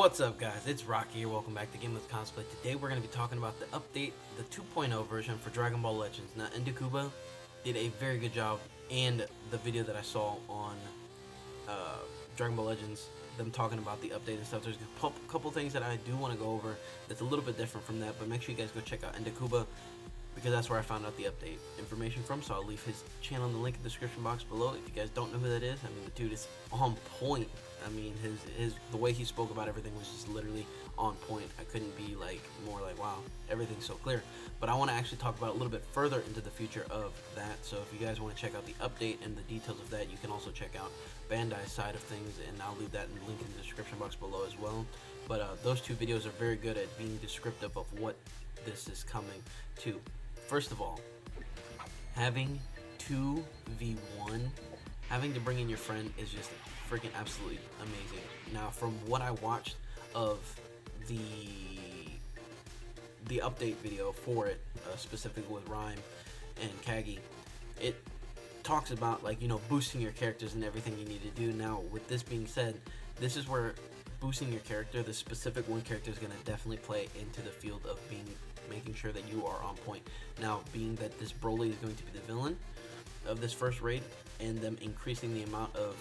What's up, guys? It's Rocky here. Welcome back to Game with Cosplay. Today we're going to be talking about the update, the 2.0 version for Dragon Ball Legends. Now, NDUKAUBA did a very good job, and the video that I saw on Dragon Ball Legends, them talking about the update and stuff. There's a couple things that I do want to go over that's a little bit different from that, but make sure you guys go check out NDUKAUBA because that's where I found out the update information from. So I'll leave his channel in the link in the description box below. If you guys don't know who that is, I mean, the dude is on point. I mean, the way he spoke about everything was just literally on point. I couldn't be more like, wow, everything's so clear. But I want to actually talk about a little bit further into the future of that. So if you guys want to check out the update and the details of that, you can also check out Bandai's side of things, and I'll leave that in the link in the description box below as well. But those two videos are very good at being descriptive of what this is coming to. First of all, having 2v1, having to bring in your friend is just freaking absolutely amazing. Now, from what I watched of the update video for it, specifically with Rhyme and Kagi, it talks about boosting your characters and everything you need to do. Now, with this being said, this is where boosting your character, the specific one character, is going to definitely play into the field of making sure that you are on point. Now, being that this Broly is going to be the villain of this first raid, and them increasing the amount of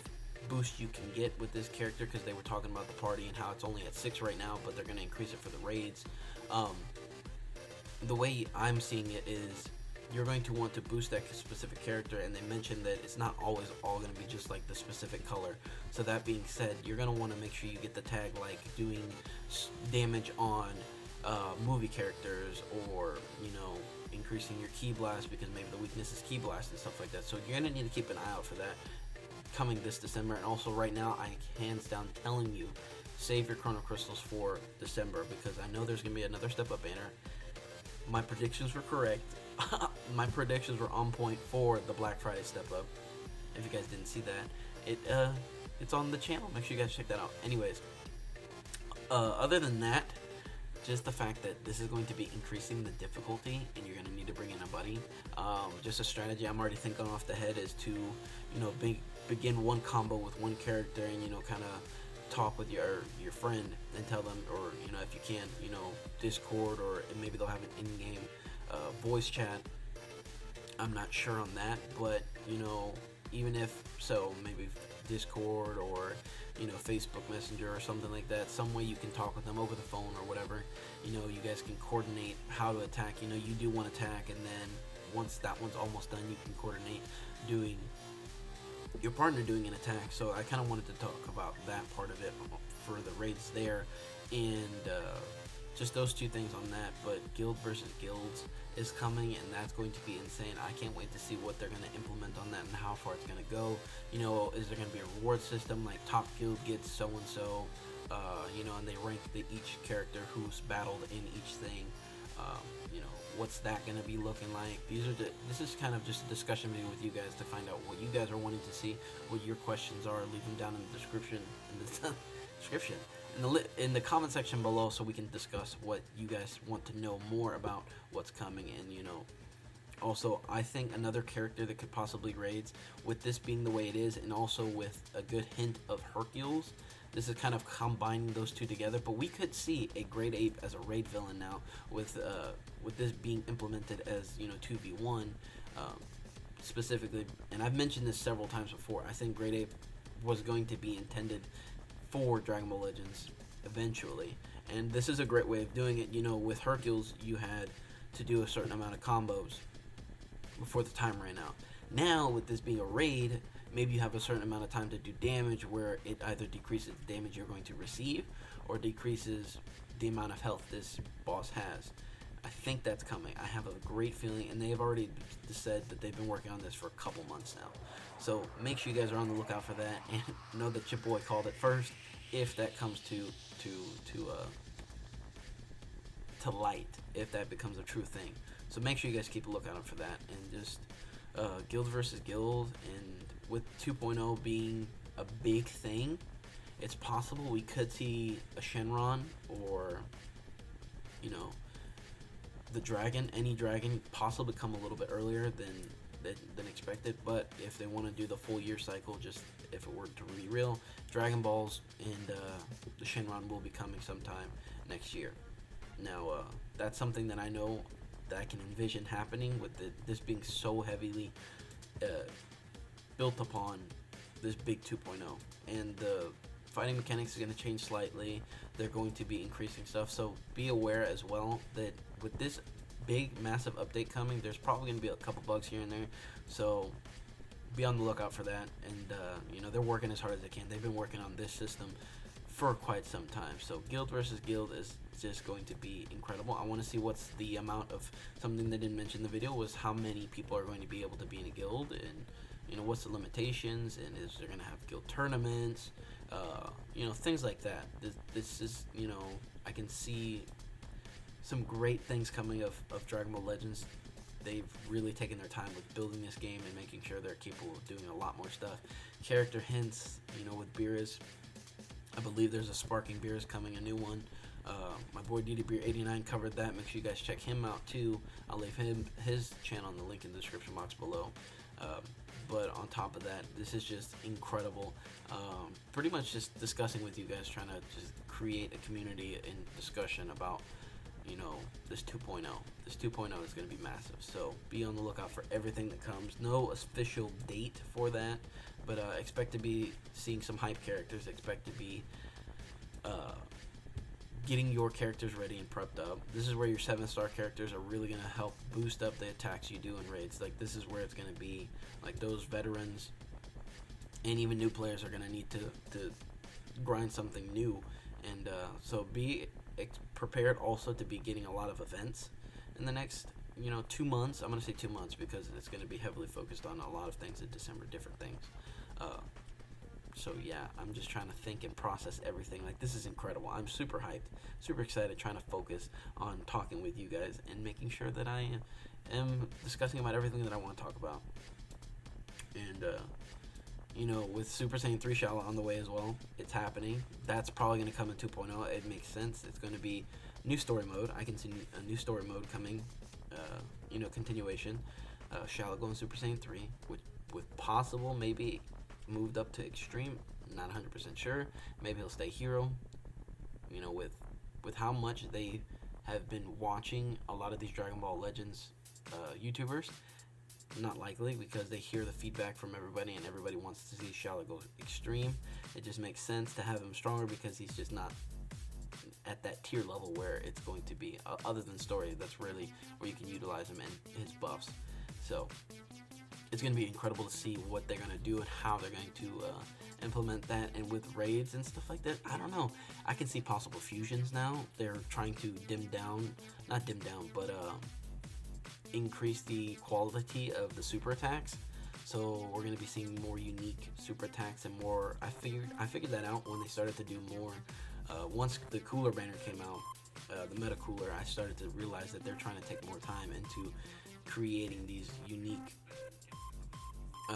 boost you can get with this character, because they were talking about the party and how it's only at 6 right now, but they're going to increase it for the raids. The way I'm seeing it is you're going to want to boost that specific character, and they mentioned that it's not always all going to be just like the specific color. So that being said, you're going to want to make sure you get the tag like doing damage on movie characters, or increasing your ki blast, because maybe the weakness is ki blast and stuff like that. So you're going to need to keep an eye out for that coming this December. And also right now, I hands down telling you, save your chrono crystals for December, because I know there's going to be another step up banner. My predictions were correct. My predictions were on point for the Black Friday step up. If you guys didn't see that, it's on the channel. Make sure you guys check that out. Anyways, other than that, just the fact that this is going to be increasing the difficulty, and you're going to need to bring in a buddy. Just a strategy I'm already thinking off the head is to, begin one combo with one character, and kind of talk with your friend and tell them, or if you can, Discord, or maybe they'll have an in-game voice chat. I'm not sure on that, but even if so, maybe Discord or Facebook Messenger or something like that, some way you can talk with them over the phone or whatever. You guys can coordinate how to attack. You do one attack, and then once that one's almost done, you can coordinate doing your partner doing an attack. So I kind of wanted to talk about that part of it for the raids there, and just those two things on that. But guild versus guilds is coming, and that's going to be insane. I can't wait to see what they're going to implement on that and how far it's going to go. Is there going to be a reward system, like top guild gets so and so, and they rank each character who's battled in each thing. What's that going to be looking like? This is kind of just a discussion video with you guys to find out what you guys are wanting to see, what your questions are. Leave them down in the description, in the comment section below, so we can discuss what you guys want to know more about what's coming. And also, I think another character that could possibly raids, with this being the way it is, and also with a good hint of Hercules. This is kind of combining those two together, but we could see a Great Ape as a raid villain now, with this being implemented as 2v1 specifically. And I've mentioned this several times before. I think Great Ape was going to be intended for Dragon Ball Legends eventually, and this is a great way of doing it. With Hercules, you had to do a certain amount of combos before the time ran out. Now, with this being a raid, maybe you have a certain amount of time to do damage, where it either decreases the damage you're going to receive, or decreases the amount of health this boss has. I think that's coming. I have a great feeling, and they have already said that they've been working on this for a couple months now. So make sure you guys are on the lookout for that, and know that your boy called it first, if that comes to light, if that becomes a true thing. So make sure you guys keep a lookout for that, and just guild versus guild, and with 2.0 being a big thing, it's possible we could see a Shenron, or the dragon, any dragon, possibly come a little bit earlier than than expected. But if they want to do the full year cycle, just if it were to be real, Dragon Balls and the Shenron will be coming sometime next year. Now, that's something that I know that I can envision happening with this being so heavily built upon this big 2.0. And the fighting mechanics is going to change slightly. They're going to be increasing stuff. So be aware as well that with this big, massive update coming, there's probably going to be a couple bugs here and there. So be on the lookout for that. And, they're working as hard as they can. They've been working on this system for quite some time. So guild versus guild is just going to be incredible. I want to see what's the amount of something they didn't mention in the video was how many people are going to be able to be in a guild, and what's the limitations, and is they're going to have guild tournaments, things like that. This is, I can see some great things coming of Dragon Ball Legends. They've really taken their time with building this game and making sure they're capable of doing a lot more stuff. Character hints, with Beerus. I believe there's a Sparking Beerus coming, a new one. My boy DDBeer89 covered that. Make sure you guys check him out too. I'll leave his channel in the link in the description box below. But on top of that, this is just incredible. Pretty much just discussing with you guys, trying to just create a community and discussion about this 2.0. This 2.0 is going to be massive, so be on the lookout for everything that comes. No official date for that, but expect to be seeing some hype characters. Expect to be getting your characters ready and prepped up. This is where your 7-star characters are really going to help boost up the attacks you do in raids. Like, this is where it's going to be, like, those veterans and even new players are going to need to grind something new. And so be prepared also to be getting a lot of events in the next 2 months. I'm going to say 2 months because it's going to be heavily focused on a lot of things in December, different things. So yeah, I'm just trying to think and process everything. Like, this is incredible. I'm super hyped, super excited, trying to focus on talking with you guys and making sure that I am discussing about everything that I want to talk about. And with Super Saiyan 3 Shala on the way as well, it's happening. That's probably going to come in 2.0. It makes sense. It's going to be new story mode. I can see a new story mode coming, continuation. Shala going Super Saiyan 3, with possible maybe moved up to extreme. Not 100% sure. Maybe he'll stay hero. With how much they have been watching a lot of these Dragon Ball Legends YouTubers, not likely, because they hear the feedback from everybody and everybody wants to see Shala go extreme. It just makes sense to have him stronger because he's just not at that tier level where it's going to be, other than story, that's really where you can utilize him and his buffs. So it's going to be incredible to see what they're going to do and how they're going to implement that. And with raids and stuff like that, I don't know. I can see possible fusions now. They're trying to increase the quality of the super attacks. So we're going to be seeing more unique super attacks and more. I figured that out when they started to do more. Once the cooler banner came out, the meta cooler, I started to realize that they're trying to take more time into creating these unique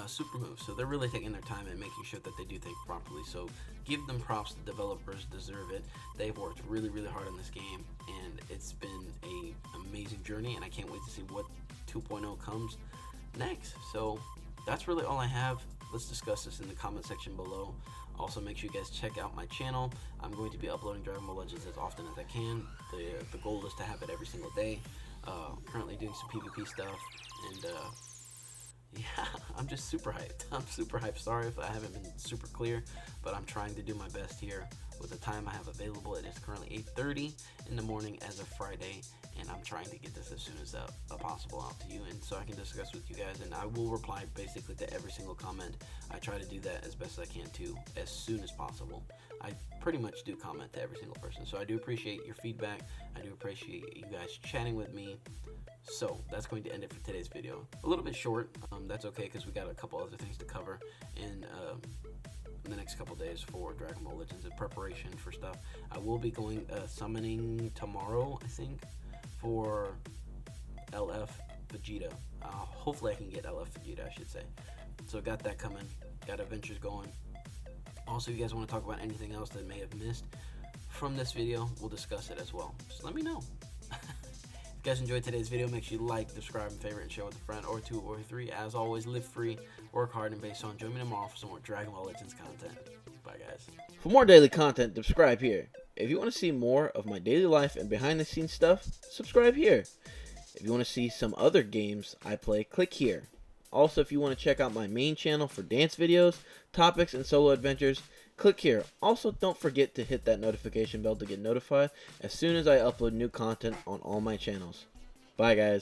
super moves. So they're really taking their time and making sure that they do things properly. So give them props. The developers deserve it. They've worked really, really hard on this game, and it's been an amazing journey, and I can't wait to see what 2.0 comes next. So that's really all I have. Let's discuss this in the comment section below. Also, make sure you guys check out my channel. I'm going to be uploading Dragon Ball Legends as often as I can. The goal is to have it every single day. Currently doing some PvP stuff, and yeah, I'm just super hyped. I'm super hyped. Sorry if I haven't been super clear, but I'm trying to do my best here with the time I have available. It is currently 8:30 in the morning as of Friday, and I'm trying to get this as soon as possible out to you, and so I can discuss with you guys, and I will reply basically to every single comment. I try to do that as best as I can too, as soon as possible. I pretty much do comment to every single person, so I do appreciate your feedback. I do appreciate you guys chatting with me. So that's going to end it for today's video. A little bit short. That's okay, because we got a couple other things to cover in the next couple days for Dragon Ball Legends in preparation for stuff. I will be going summoning tomorrow, I think, for LF Vegeta. Hopefully I can get LF Vegeta, I should say. So got that coming. Got adventures going. Also, if you guys want to talk about anything else that may have missed from this video, we'll discuss it as well. Just let me know. If you guys enjoyed today's video, make sure you like, subscribe, and favorite, and share with a friend or two or three. As always, live free, work hard, and base on. Join me tomorrow for some more Dragon Ball Legends content. Bye, guys. For more daily content, subscribe here. If you want to see more of my daily life and behind-the-scenes stuff, subscribe here. If you want to see some other games I play, click here. Also, if you want to check out my main channel for dance videos, topics, and solo adventures, click here. Also, don't forget to hit that notification bell to get notified as soon as I upload new content on all my channels. Bye, guys.